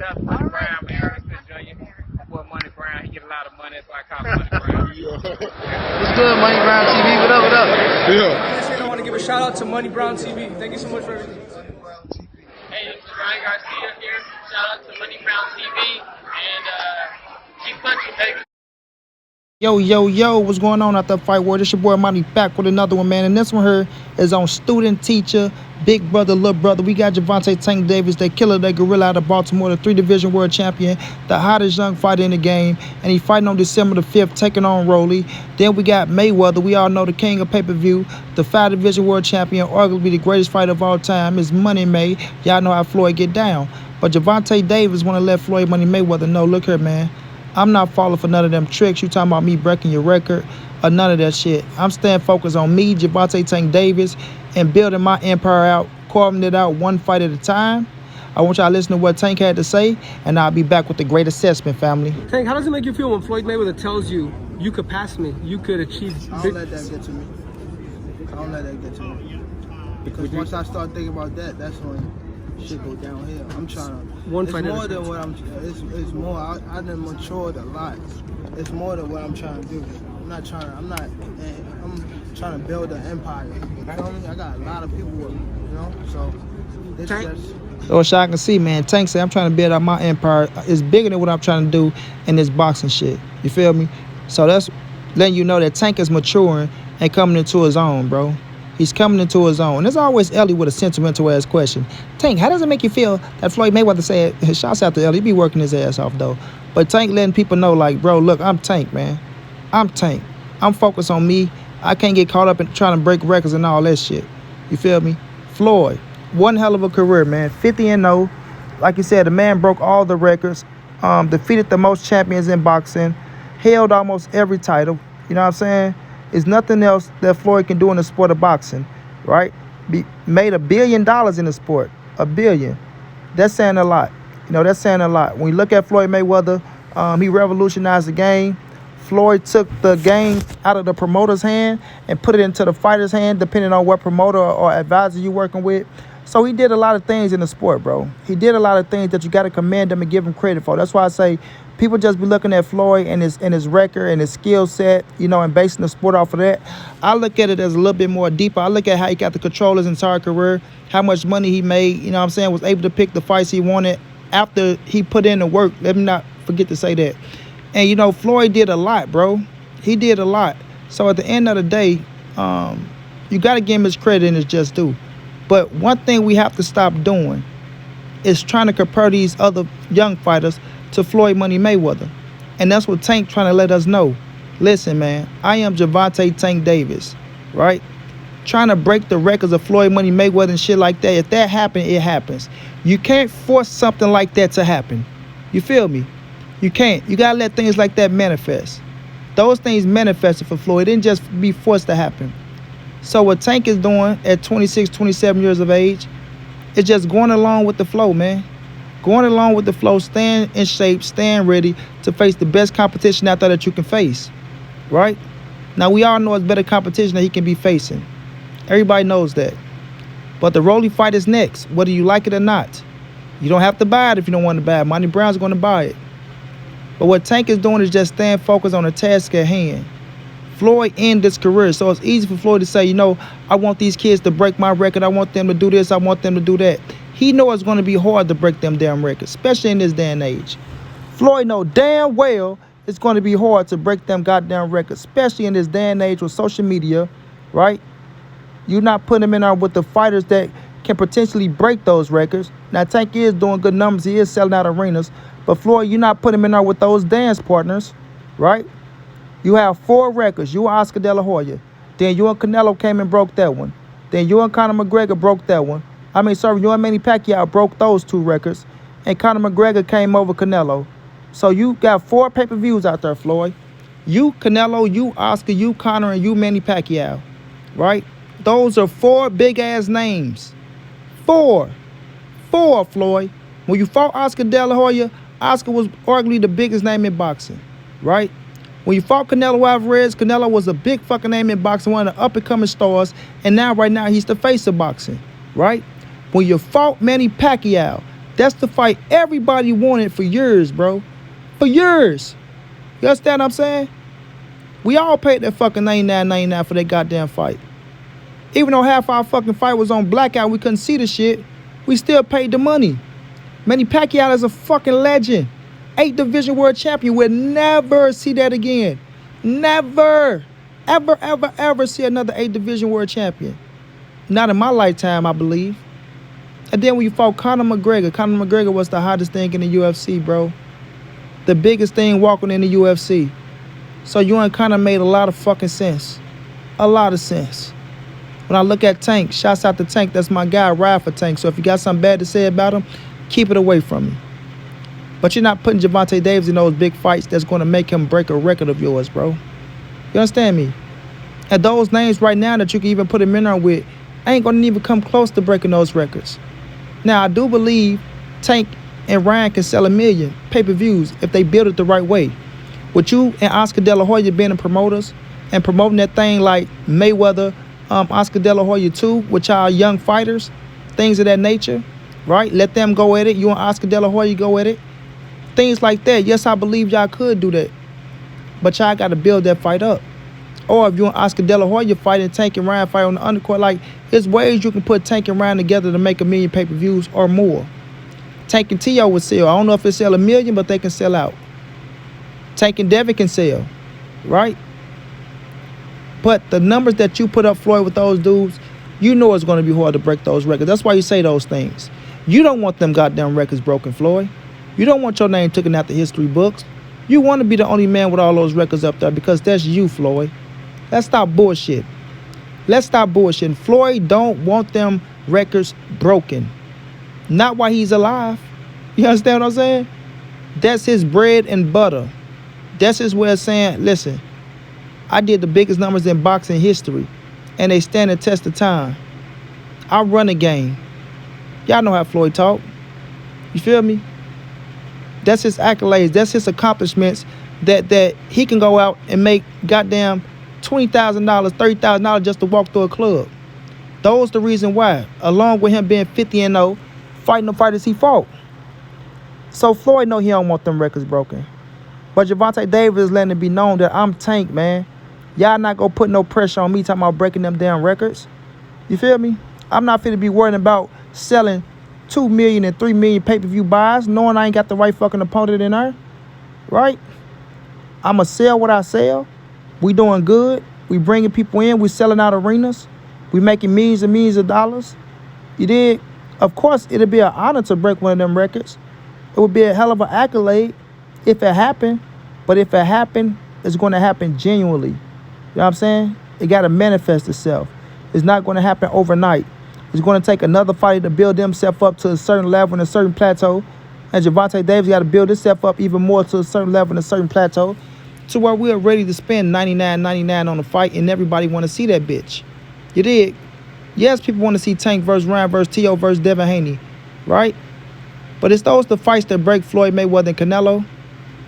That's Money Brown, man. Respect Junior. Boy, Money Brown, he get a lot of money, so I call him Money Brown. What's good, Money Brown TV? What up, what up? Yeah. I want to give a shout out to Money Brown TV. Thank you so much for everything. Hey, this is Ryan Garcia here. Shout out to Money Brown TV and keep punching, baby. Yo, what's going on out there, Fight World? It's your boy Money back with another one, man. And this one here is on student, teacher, big brother, little brother. We got Gervonta Tank Davis, that killer, that gorilla out of Baltimore, the 3-division world champion, the hottest young fighter in the game. And he fighting on December the 5th, taking on Rolly. Then we got Mayweather. We all know the king of pay-per-view, the 5-division world champion, arguably the greatest fighter of all time. It's Money May. Y'all know how Floyd get down. But Gervonta Davis want to let Floyd Money Mayweather know, look here, man. I'm not falling for none of them tricks. You talking about me breaking your record or none of that shit. I'm staying focused on me, Gervonta Tank Davis, and building my empire out, carving it out one fight at a time. I want y'all to listen to what Tank had to say, and I'll be back with the great assessment, family. Tank, how does it make you feel when Floyd Mayweather tells you you could pass me, you could achieve? I don't let that get to me. I don't let that get to me. Because once I start thinking about that, that's when shit go downhill. I'm trying to. One fight it's more than what I'm. It's more. I done matured a lot. It's more than what I'm trying to do. I'm trying to build an empire. You feel me? I got a lot of people with me. You know. So it's just. So as y'all can see, man, Tank said I'm trying to build out my empire. It's bigger than what I'm trying to do in this boxing shit. You feel me? So that's letting you know that Tank is maturing and coming into his own, bro. He's coming into his own. And there's always Ellie with a sentimental ass question. Tank, how does it make you feel that Floyd Mayweather said, shouts out to Ellie, he be working his ass off though. But Tank letting people know, like, bro, look, I'm Tank, man. I'm Tank. I'm focused on me. I can't get caught up in trying to break records and all that shit. You feel me? Floyd, one hell of a career, man. 50-0. Like you said, the man broke all the records, defeated the most champions in boxing, held almost every title. You know what I'm saying? It's nothing else that Floyd can do in the sport of boxing, right? Made $1 billion in the sport, $1 billion. That's saying a lot. You know, that's saying a lot. When you look at Floyd Mayweather, he revolutionized the game. Floyd took the game out of the promoter's hand and put it into the fighter's hand, depending on what promoter or advisor you're working with. So he did a lot of things in the sport, bro. He did a lot of things that you got to commend him and give him credit for. That's why I say people just be looking at Floyd and his record and his skill set, you know, and basing the sport off of that. I look at it as a little bit more deeper. I look at how he got to control his entire career, how much money he made, you know what I'm saying, was able to pick the fights he wanted after he put in the work. Let me not forget to say that. And, you know, Floyd did a lot, bro. He did a lot. So at the end of the day, you got to give him his credit and his just due. But one thing we have to stop doing is trying to compare these other young fighters to Floyd Money Mayweather. And that's what Tank trying to let us know. Listen, man, I am Gervonta Tank Davis, right? Trying to break the records of Floyd Money Mayweather and shit like that. If that happens, it happens. You can't force something like that to happen. You feel me? You can't. You got to let things like that manifest. Those things manifested for Floyd. It didn't just be forced to happen. So what Tank is doing at 26, 27 years of age is just going along with the flow, man. Going along with the flow, staying in shape, staying ready to face the best competition out there that you can face, right? Now, we all know it's better competition that he can be facing. Everybody knows that. But the Rolly fight is next, whether you like it or not. You don't have to buy it if you don't want to buy it. Money Brown's going to buy it. But what Tank is doing is just staying focused on the task at hand. Floyd ended his career, so it's easy for Floyd to say, you know, I want these kids to break my record. I want them to do this. I want them to do that. He knows it's going to be hard to break them damn records, especially in this day and age. Floyd know damn well it's going to be hard to break them goddamn records, especially in this day and age with social media, right? You're not putting him in there with the fighters that can potentially break those records. Now, Tank is doing good numbers. He is selling out arenas. But Floyd, you're not putting him in there with those dance partners, right? You have 4 records. You and Oscar De La Hoya. Then you and Canelo came and broke that one. Then you and Conor McGregor broke that one. You and Manny Pacquiao broke those 2 records. And Conor McGregor came over Canelo. So you got 4 pay-per-views out there, Floyd. You, Canelo, you, Oscar, you, Conor, and you, Manny Pacquiao. Right? Those are 4 big-ass names. 4, Floyd. When you fought Oscar De La Hoya, Oscar was arguably the biggest name in boxing. Right? When you fought Canelo Alvarez, Canelo was a big fucking name in boxing, one of the up-and-coming stars, and right now, he's the face of boxing, right? When you fought Manny Pacquiao, That's the fight everybody wanted for years, bro. For years. You understand what I'm saying? We all paid that fucking $99.99 for that goddamn fight. Even though half our fucking fight was on blackout, we couldn't see the shit, we still paid the money. Manny Pacquiao is a fucking legend. 8 division world champion. We'll never see that again. Never. Ever, ever, ever see another 8 division world champion. Not in my lifetime, I believe. And then when you fought Conor McGregor was the hottest thing in the UFC, bro. The biggest thing walking in the UFC. So you and Conor made a lot of fucking sense. A lot of sense. When I look at Tank, shouts out to Tank, that's my guy, ride for Tank. So if you got something bad to say about him, keep it away from me. But you're not putting Gervonta Davis in those big fights that's going to make him break a record of yours, bro. You understand me? And those names right now that you can even put him in there with ain't going to even come close to breaking those records. Now, I do believe Tank and Ryan can sell 1 million pay-per-views if they build it the right way. With you and Oscar De La Hoya being the promoters and promoting that thing like Mayweather, Oscar De La Hoya too, with y'all young fighters, things of that nature, right? Let them go at it. You and Oscar De La Hoya go at it. Things like that. Yes, I believe y'all could do that. But y'all got to build that fight up. Or if you and Oscar De La Hoya fight and Tank and Ryan fight on the undercourt, like, there's ways you can put Tank and Ryan together to make 1 million pay-per-views or more. Tank and T.O. would sell. I don't know if it sell 1 million, but they can sell out. Tank and Devin can sell, right? But the numbers that you put up, Floyd, with those dudes, you know it's going to be hard to break those records. That's why you say those things. You don't want them goddamn records broken, Floyd. You don't want your name taken out the history books. You want to be the only man with all those records up there because that's you, Floyd. Let's stop bullshit. Let's stop bullshitting. Floyd don't want them records broken. Not while he's alive. You understand what I'm saying? That's his bread and butter. That's his way of saying, listen, I did the biggest numbers in boxing history, and they stand the test of time. I run a game. Y'all know how Floyd talk. You feel me? That's his accolades. That's his accomplishments that he can go out and make goddamn $20,000, $30,000 just to walk through a club. Those the reason why, along with him being 50-0, fighting the fighters he fought. So Floyd know he don't want them records broken. But Gervonta Davis is letting it be known that I'm Tank, man. Y'all not gonna put no pressure on me talking about breaking them damn records. You feel me? I'm not finna be worrying about selling 2 million and 3 million pay-per-view buys, knowing I ain't got the right fucking opponent in there. Right? I'ma sell what I sell. We doing good. We bringing people in. We selling out arenas. We making millions and millions of dollars. You dig? Of course, it'll be an honor to break one of them records. It would be a hell of an accolade if it happened. But if it happened, it's going to happen genuinely. You know what I'm saying? It got to manifest itself. It's not going to happen overnight. It's going to take another fighter to build themselves up to a certain level and a certain plateau. And Gervonta Davis got to build himself up even more to a certain level and a certain plateau to where we are ready to spend $99.99 on a fight and everybody want to see that bitch. You dig? Yes, people want to see Tank versus Ryan versus T.O. versus Devin Haney, right? But it's those the fights that break Floyd Mayweather and Canelo.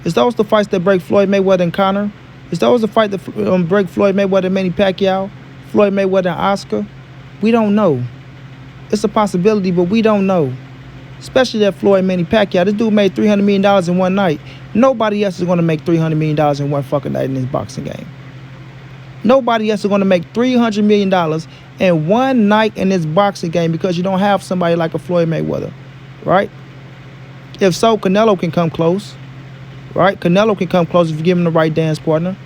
It's those the fights that break Floyd Mayweather and Conor. It's those the fight that break Floyd Mayweather and Manny Pacquiao, Floyd Mayweather and Oscar. We don't know. It's a possibility, but we don't know. Especially that Floyd Manny Pacquiao. This dude made $300 million in one night. Nobody else is going to make $300 million in one fucking night in this boxing game. Nobody else is going to make $300 million in one night in this boxing game because you don't have somebody like a Floyd Mayweather, right? If so, Canelo can come close, right? Canelo can come close if you give him the right dance partner.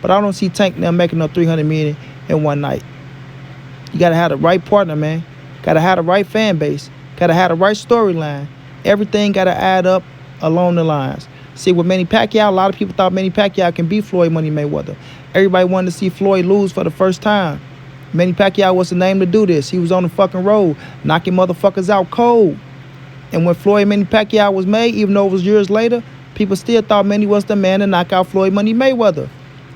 But I don't see Tank now making up $300 million in one night. You got to have the right partner, man. Got to have the right fan base. Got to have the right storyline. Everything got to add up along the lines. See, with Manny Pacquiao, a lot of people thought Manny Pacquiao can beat Floyd Money Mayweather. Everybody wanted to see Floyd lose for the first time. Manny Pacquiao was the name to do this. He was on the fucking road, knocking motherfuckers out cold. And when Floyd Manny Pacquiao was made, even though it was years later, people still thought Manny was the man to knock out Floyd Money Mayweather.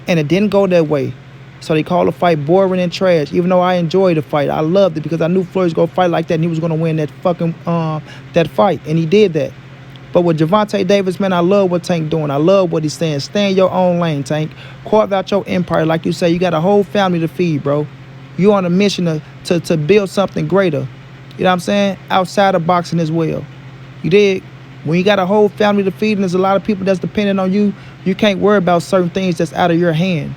And it didn't go that way. So they called the fight boring and trash, even though I enjoyed the fight. I loved it because I knew Floyd was going to fight like that and he was going to win that fucking that fight. And he did that. But with Gervonta Davis, man, I love what Tank doing. I love what he's saying. Stay in your own lane, Tank. Carve out your empire. Like you say, you got a whole family to feed, bro. You're on a mission to build something greater. You know what I'm saying? Outside of boxing as well. You dig? When you got a whole family to feed and there's a lot of people that's dependent on you, you can't worry about certain things that's out of your hand.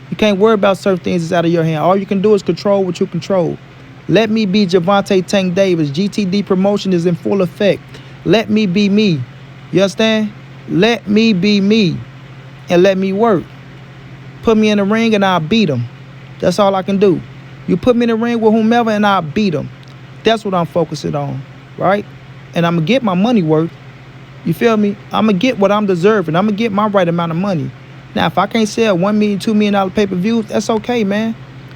You can't worry about certain things that's out of your hand. All you can do is control what you control. Let me be Gervonta Tank Davis. GTD promotion is in full effect. Let me be me. You understand? Let me be me and let me work. Put me in the ring and I'll beat him. That's all I can do. You put me in the ring with whomever and I'll beat him. That's what I'm focusing on, right? And I'm going to get my money worth. You feel me? I'm going to get what I'm deserving. I'm going to get my right amount of money. Now, if I can't sell $1 million, $2 million pay-per-views, that's okay, man.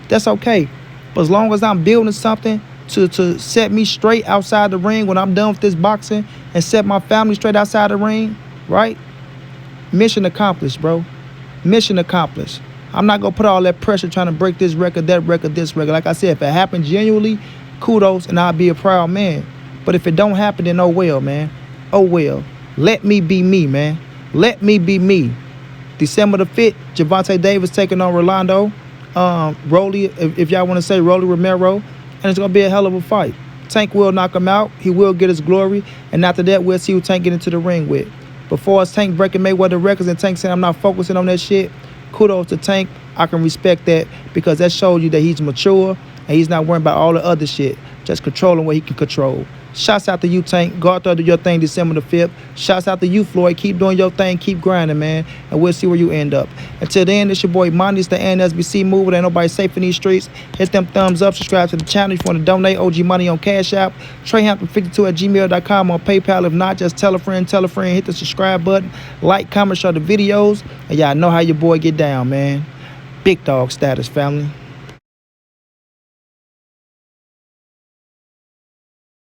That's okay. But as long as I'm building something to set me straight outside the ring when I'm done with this boxing and set my family straight outside the ring, right? Mission accomplished, bro. Mission accomplished. I'm not going to put all that pressure trying to break this record, that record, this record. Like I said, if it happens genuinely, kudos, and I'll be a proud man. But if it don't happen, then oh well, man. Oh well. Let me be me, man. Let me be me. December the 5th, Gervonta Davis taking on Rolando. Rolly, if y'all want to say Rolly Romero. And it's going to be a hell of a fight. Tank will knock him out. He will get his glory. And after that, we'll see who Tank get into the ring with. Before it's Tank breaking Mayweather records and Tank saying I'm not focusing on that shit, kudos to Tank. I can respect that because that shows you that he's mature and he's not worrying about all the other shit. Just controlling what he can control. Shouts out to you, Tank. Go out there, do your thing December the 5th. Shouts out to you, Floyd. Keep doing your thing. Keep grinding, man. And we'll see where you end up. Until then, it's your boy Monty. It's the NSBC move. Ain't nobody safe in these streets. Hit them thumbs up. Subscribe to the channel if you want to donate. OG Money on Cash App. TreyHampton52@gmail.com on PayPal. If not, just tell a friend. Hit the subscribe button. Like, comment, share the videos. And y'all know how your boy get down, man. Big dog status, family.